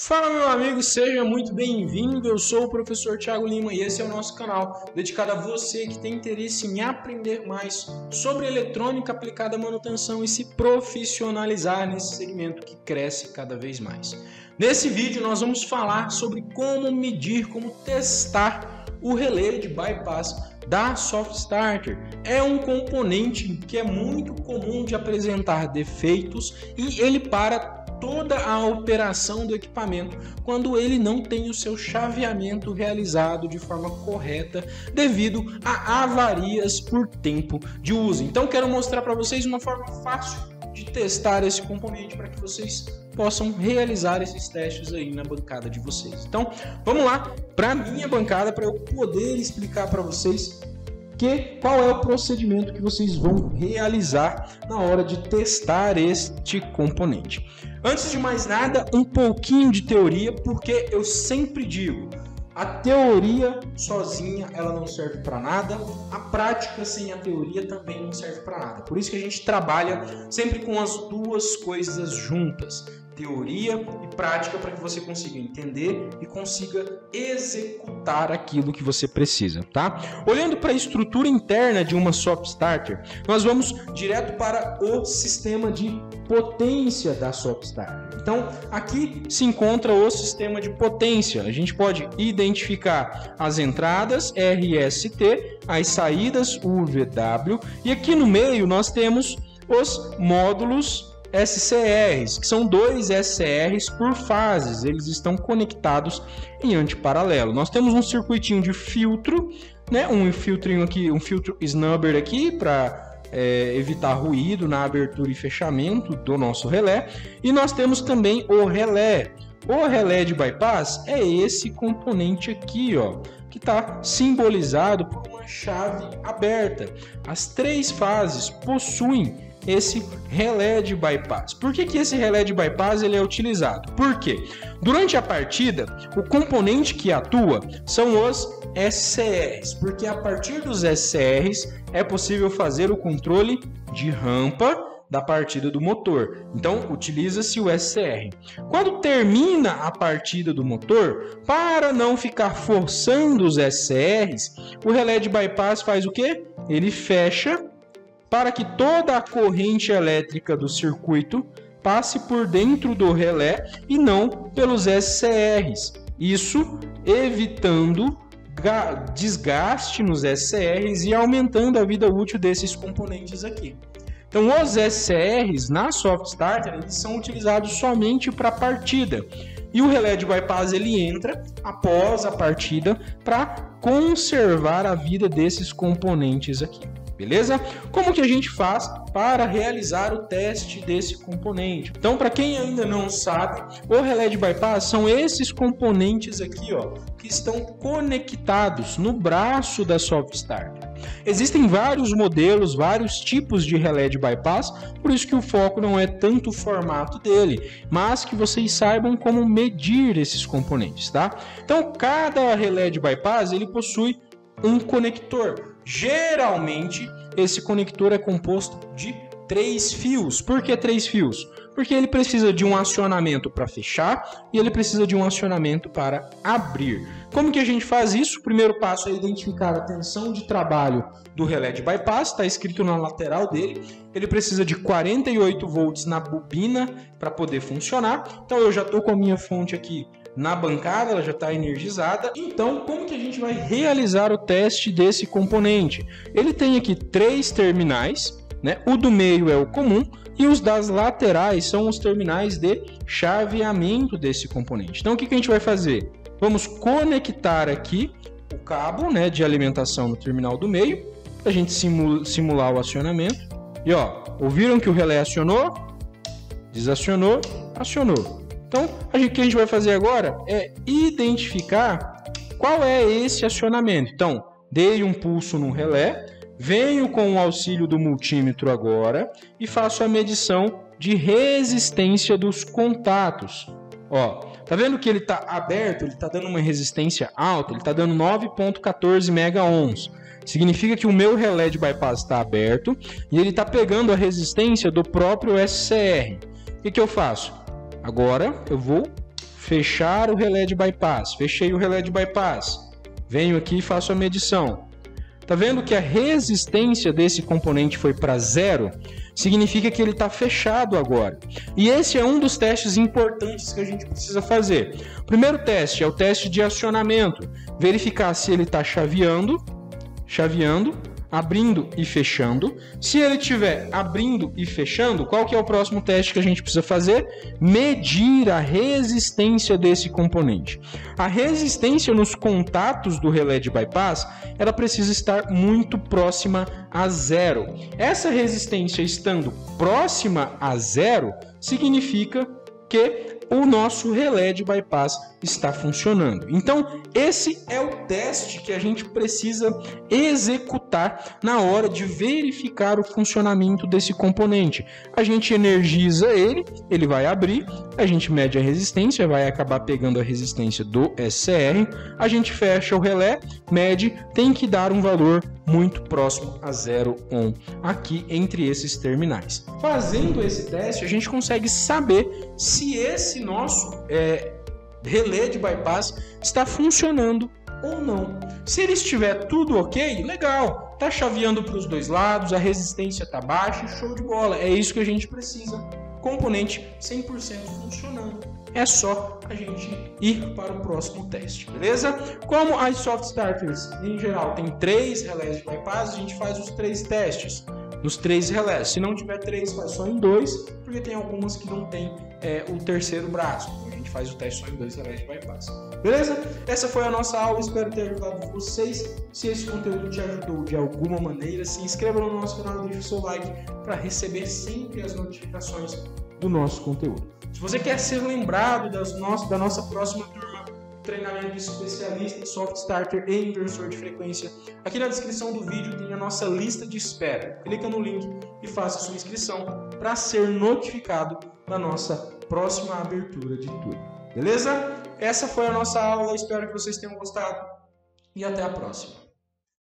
Fala, meu amigo, seja muito bem-vindo. Eu sou o professor Thiago Lima e esse é o nosso canal dedicado a você que tem interesse em aprender mais sobre eletrônica aplicada à manutenção e se profissionalizar nesse segmento que cresce cada vez mais. Nesse vídeo nós vamos falar sobre como medir, como testar o relé de bypass da Soft Starter. É um componente que é muito comum de apresentar defeitos e ele para toda a operação do equipamento quando ele não tem o seu chaveamento realizado de forma correta devido a avarias por tempo de uso. Então quero mostrar para vocês uma forma fácil de testar esse componente para que vocês possam realizar esses testes aí na bancada de vocês. Então vamos lá para a minha bancada para eu poder explicar para vocês qual é o procedimento que vocês vão realizar na hora de testar este componente. Antes de mais nada, um pouquinho de teoria, porque eu sempre digo, a teoria sozinha ela não serve para nada, a prática sem a teoria também não serve para nada. Por isso que a gente trabalha sempre com as duas coisas juntas, teoria e prática, para que você consiga entender e consiga executar aquilo que você precisa, tá? Olhando para a estrutura interna de uma Soft Starter, nós vamos direto para o sistema de potência da Soft Starter. Então, aqui se encontra o sistema de potência. A gente pode identificar as entradas RST, as saídas UVW, e aqui no meio nós temos os módulos SCRs, que são dois SCRs por fases, eles estão conectados em antiparalelo. Nós temos um circuitinho de filtro, né? Um filtrinho aqui, um filtro snubber aqui para evitar ruído na abertura e fechamento do nosso relé, e nós temos também o relé. O relé de bypass é esse componente aqui, ó, que está simbolizado por uma chave aberta. As três fases possuem esse relé de bypass. Por que esse relé de bypass ele é utilizado? Porque durante a partida, o componente que atua são os SCRs, porque a partir dos SCRs é possível fazer o controle de rampa da partida do motor. Então, utiliza-se o SCR. Quando termina a partida do motor, para não ficar forçando os SCRs, o relé de bypass faz o quê? Ele fecha para que toda a corrente elétrica do circuito passe por dentro do relé e não pelos SCRs. Isso evitando desgaste nos SCRs e aumentando a vida útil desses componentes aqui. Então, os SCRs na Soft Starter eles são utilizados somente para a partida. E o relé de bypass ele entra após a partida para conservar a vida desses componentes aqui. Beleza? Como que a gente faz para realizar o teste desse componente? Então, para quem ainda não sabe, o relé de bypass são esses componentes aqui, ó, que estão conectados no braço da Soft Starter. Existem vários modelos, vários tipos de relé de bypass, por isso que o foco não é tanto o formato dele, mas que vocês saibam como medir esses componentes, tá? Então, cada relé de bypass ele possui um conector. Geralmente, esse conector é composto de 3 fios. Por que 3 fios? Porque ele precisa de um acionamento para fechar e ele precisa de um acionamento para abrir. Como que a gente faz isso? O primeiro passo é identificar a tensão de trabalho do relé de bypass, está escrito na lateral dele. Ele precisa de 48 volts na bobina para poder funcionar. Então eu já estou com a minha fonte aqui na bancada, ela já está energizada. Então, como que a gente vai realizar o teste desse componente? Ele tem aqui 3 terminais, né? O do meio é o comum e os das laterais são os terminais de chaveamento desse componente. Então, o que a gente vai fazer? Vamos conectar aqui o cabo, né, de alimentação no terminal do meio, para a gente simular o acionamento. E ó, ouviram que o relé acionou, desacionou, acionou. Então, o que a gente vai fazer agora é identificar qual é esse acionamento. Então, dei um pulso no relé, venho com o auxílio do multímetro agora e faço a medição de resistência dos contatos. Ó, tá vendo que ele está aberto, ele está dando uma resistência alta, ele está dando 9,14 megaohms. Significa que o meu relé de bypass está aberto e ele está pegando a resistência do próprio SCR. O que eu faço? Agora eu vou fechar o relé de bypass. Fechei o relé de bypass. Venho aqui e faço a medição. Tá vendo que a resistência desse componente foi para 0? Significa que ele está fechado agora. E esse é um dos testes importantes que a gente precisa fazer. O primeiro teste é o teste de acionamento. Verificar se ele está chaveando, abrindo e fechando. Se ele estiver abrindo e fechando, qual que é o próximo teste que a gente precisa fazer? Medir a resistência desse componente. A resistência nos contatos do relé de bypass, ela precisa estar muito próxima a 0. Essa resistência estando próxima a 0, significa que o nosso relé de bypass está funcionando. Então, esse é o teste que a gente precisa executar na hora de verificar o funcionamento desse componente. A gente energiza ele, ele vai abrir, a gente mede a resistência, vai acabar pegando a resistência do SCR, a gente fecha o relé, mede, tem que dar um valor muito próximo a 0 ohm aqui entre esses terminais. Fazendo esse teste, a gente consegue saber se esse nosso relé de bypass está funcionando ou não. Se ele estiver tudo ok, legal, tá chaveando para os dois lados, a resistência tá baixa, show de bola, é isso que a gente precisa. Componente 100% funcionando. É só a gente ir para o próximo teste, beleza? Como as soft starters em geral tem 3 relés de bypass, a gente faz os 3 testes nos 3 relés. Se não tiver 3, faz só em 2, porque tem algumas que não tem o terceiro braço. A gente faz o teste só em 2 relés de bypass. Beleza? Essa foi a nossa aula, espero ter ajudado vocês. Se esse conteúdo te ajudou de alguma maneira, se inscreva no nosso canal e deixe o seu like para receber sempre as notificações do nosso conteúdo. Se você quer ser lembrado da nossa próxima turma, treinamento de especialista em soft starter e inversor de frequência, aqui na descrição do vídeo tem a nossa lista de espera. Clica no link e faça sua inscrição para ser notificado na nossa próxima abertura de turma. Beleza? Essa foi a nossa aula, espero que vocês tenham gostado e até a próxima.